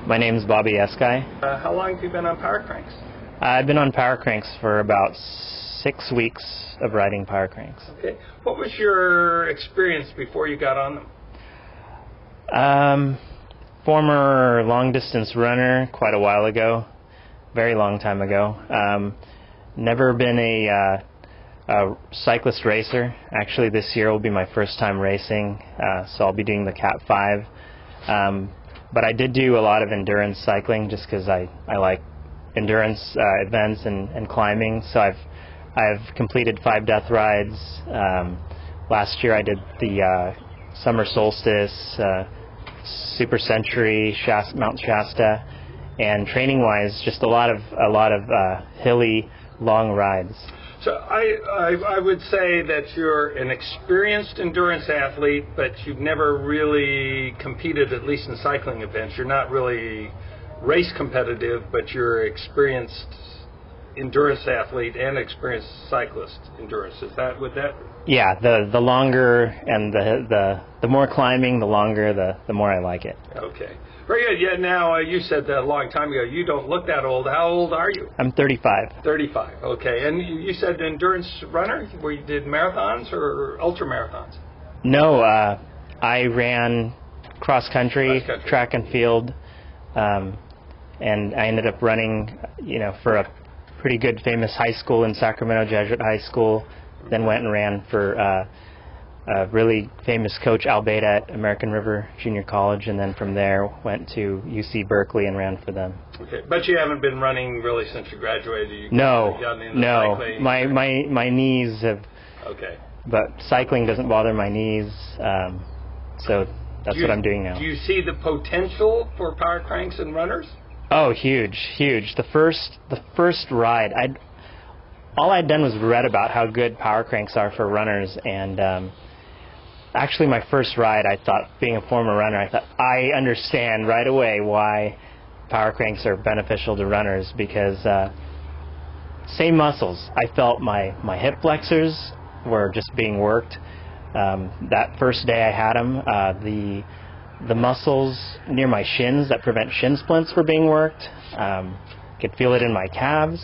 My name's Bobby Escay. How long have you been on power cranks? I've been on power cranks for about 6 weeks of riding power cranks. Okay. What was your experience before you got on them? Former long-distance runner quite a while ago, very long time ago. Never been a cyclist racer. Actually, this year will be my first time racing, so I'll be doing the Cat 5. But I did do a lot of endurance cycling just because I like endurance events and climbing. So I've completed 5 death rides. Last year I did the summer solstice, Super Century, Mount Shasta, and training-wise, just a lot of hilly, long rides. So I would say that you're an experienced endurance athlete, but you've never really competed, at least in cycling events. You're not really race competitive, but you're experienced endurance athlete and experienced cyclist endurance. Would that? Yeah, the longer and the more climbing, the longer, the more I like it. Okay. Very good. Yeah, now, you said that a long time ago. You don't look that old. How old are you? I'm 35. 35. Okay. And you said endurance runner? Where you did marathons or ultra marathons? No, I ran cross country, track and field, and I ended up running, for a pretty good famous high school in Sacramento, Jesuit High School. Then went and ran for a really famous coach, Al Beta, at American River Junior College, and then from there went to UC Berkeley and ran for them. Okay, but you haven't been running really since you graduated? No. My knees have... Okay. But cycling doesn't bother my knees, so that's what I'm doing now. Do you see the potential for power cranks and runners? Oh, huge. The first ride, all I'd done was read about how good power cranks are for runners, and actually my first ride, I thought, being a former runner, I thought, I understand right away why power cranks are beneficial to runners, because same muscles. I felt my hip flexors were just being worked. That first day I had them, the muscles near my shins that prevent shin splints were being worked. Could feel it in my calves.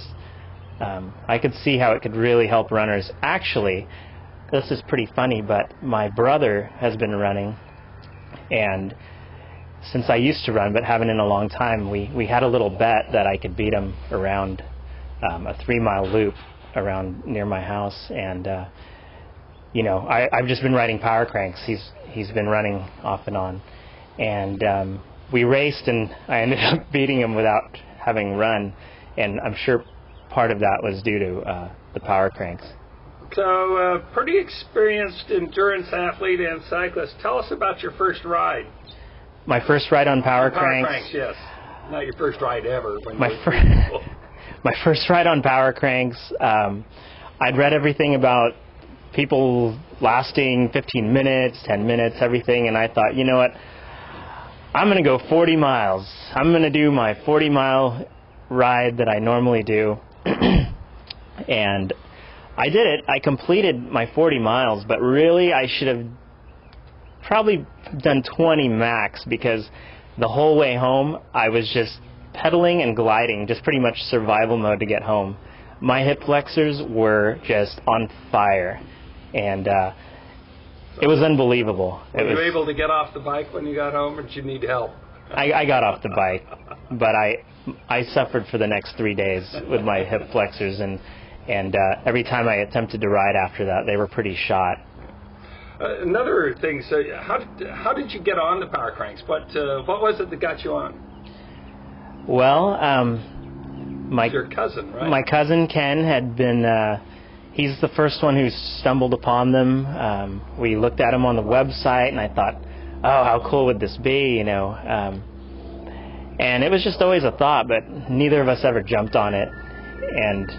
I could see how it could really help runners. Actually, this is pretty funny, but my brother has been running, and since I used to run but haven't in a long time, we had a little bet that I could beat him around a 3-mile loop around near my house, and I've just been riding power cranks. He's been running off and on, and we raced, and I ended up beating him without having run, and I'm sure part of that was due to the power cranks. So, pretty experienced endurance athlete and cyclist. Tell us about your first ride. My first ride on power cranks? Power cranks, yes. Not your first ride ever. My first ride on power cranks, I'd read everything about people lasting 15 minutes, 10 minutes, everything, and I thought, you know what, I'm going to go 40 miles. I'm going to do my 40-mile ride that I normally do. And I did it. I completed my 40 miles, but really I should have probably done 20 max, because the whole way home I was just pedaling and gliding, just pretty much survival mode to get home. My hip flexors were just on fire, and it was unbelievable. Were you able to get off the bike when you got home, or did you need help? I got off the bike, but I suffered for the next 3 days with my hip flexors, and every time I attempted to ride after that, they were pretty shot. Another thing, so how did you get on the power cranks? What was it that got you on? Well, your cousin, right? My cousin Ken had been. He's the first one who stumbled upon them. We looked at them on the website, and I thought, oh, how cool would this be, And it was just always a thought, but neither of us ever jumped on it. And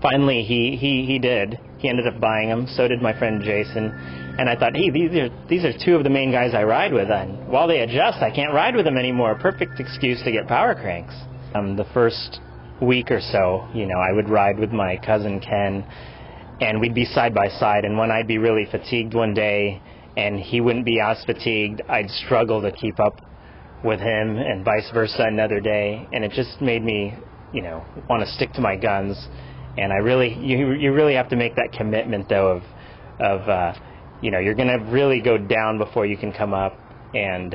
finally, he did. He ended up buying them. So did my friend Jason. And I thought, hey, these are 2 of the main guys I ride with. And while they adjust, I can't ride with them anymore. Perfect excuse to get power cranks. The first week or so, I would ride with my cousin Ken, and we'd be side by side. And when I'd be really fatigued one day, and he wouldn't be as fatigued, I'd struggle to keep up with him, and vice versa another day, and it just made me, want to stick to my guns. And you really have to make that commitment though of you're going to really go down before you can come up, and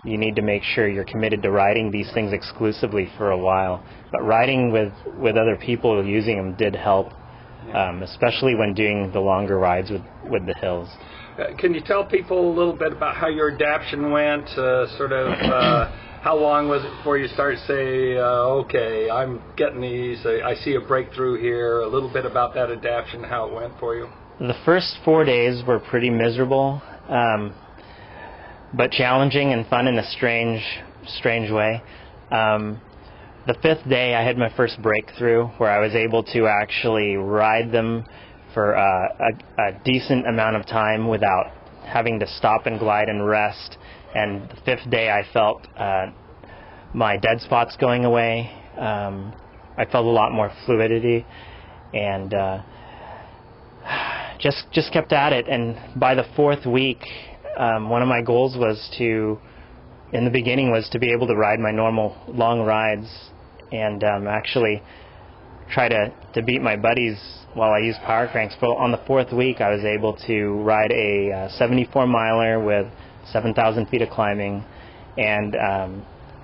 you need to make sure you're committed to riding these things exclusively for a while. But riding with other people using them did help, especially when doing the longer rides with the hills. Can you tell people a little bit about how your adaptation went, how long was it before you started to say, okay, I'm getting these, I see a breakthrough here, a little bit about that adaptation, how it went for you? The first 4 days were pretty miserable, but challenging and fun in a strange way. The fifth day I had my first breakthrough where I was able to actually ride them for a decent amount of time without having to stop and glide and rest. And the fifth day I felt my dead spots going away. I felt a lot more fluidity, and just kept at it. And by the fourth week, one of my goals in the beginning was to be able to ride my normal long rides, and actually try to beat my buddies while I used power cranks. But on the fourth week, I was able to ride a 74-miler with 7,000 feet of climbing, and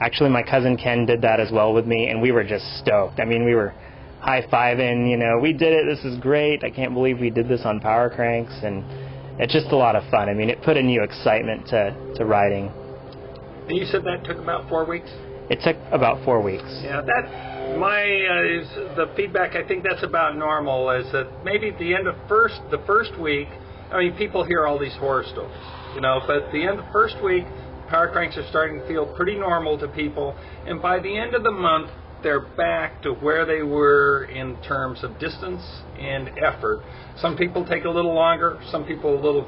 actually my cousin Ken did that as well with me, and we were just stoked. I mean, we were high-fiving, we did it, this is great, I can't believe we did this on power cranks, and it's just a lot of fun. I mean, it put a new excitement to riding. And you said that took about 4 weeks? It took about 4 weeks. Yeah, the feedback, I think that's about normal, is that maybe at the end of the first week, I mean, people hear all these horror stories, but at the end of the first week, power cranks are starting to feel pretty normal to people, and by the end of the month, they're back to where they were in terms of distance and effort. Some people take a little longer, some people a little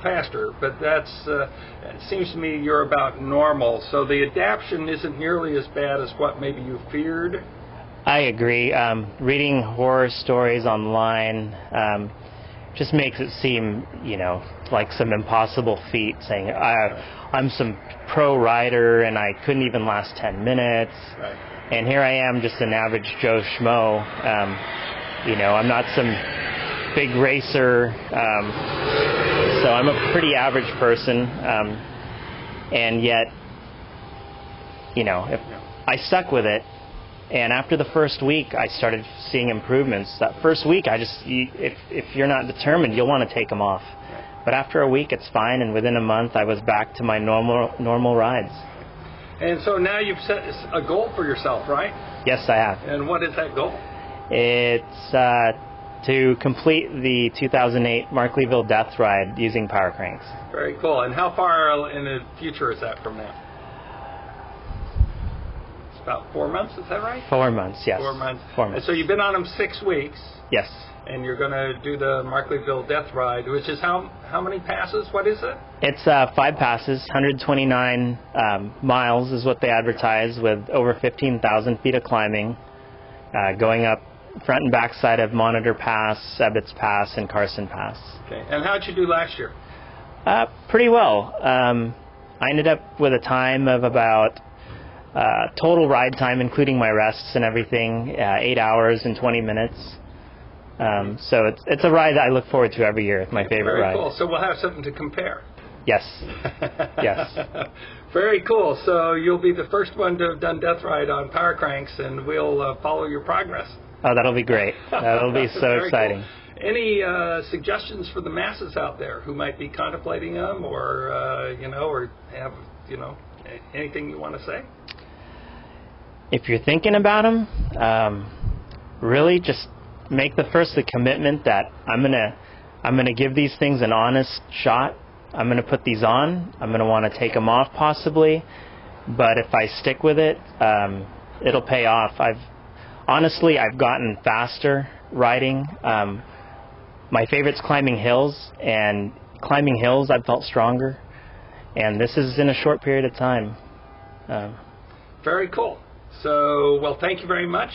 faster, but it seems to me you're about normal. So the adaptation isn't nearly as bad as what maybe you feared. I agree. Reading horror stories online just makes it seem, like some impossible feat, saying I'm some pro rider and I couldn't even last 10 minutes. Right. And here I am, just an average Joe Schmo. I'm not some big racer, so I'm a pretty average person. And yet, if I stuck with it, and after the first week, I started seeing improvements. That first week, if you're not determined, you'll want to take them off. But after a week, it's fine, and within a month, I was back to my normal rides. And so now you've set a goal for yourself, right? Yes, I have. And what is that goal? It's to complete the 2008 Markleyville Death Ride using power cranks. Very cool. And how far in the future is that from now? It's about 4 months, is that right? 4 months, yes. 4 months. 4 months. And so you've been on them 6 weeks. Yes. And you're going to do the Markleyville Death Ride, which is how many passes? What is it? It's 5 passes, 129 miles is what they advertise, with over 15,000 feet of climbing, going up front and back side of Monitor Pass, Ebbets Pass, and Carson Pass. Okay. And how'd you do last year? Pretty well. I ended up with a time of about total ride time, including my rests and everything, 8 hours and 20 minutes. So it's a ride that I look forward to every year. It's my favorite ride. Very cool. So we'll have something to compare. Yes. Yes. Very cool. So you'll be the first one to have done Death Ride on power cranks, and we'll follow your progress. Oh, that'll be great. That'll be so exciting. Cool. Any suggestions for the masses out there who might be contemplating them, or or have anything you want to say? If you're thinking about them, really just make the commitment that I'm gonna give these things an honest shot. I'm gonna put these on. I'm gonna want to take them off possibly, but if I stick with it, it'll pay off. I've gotten faster riding. My favorite's climbing hills, and climbing hills I've felt stronger, and this is in a short period of time. Very cool. So, well, thank you very much.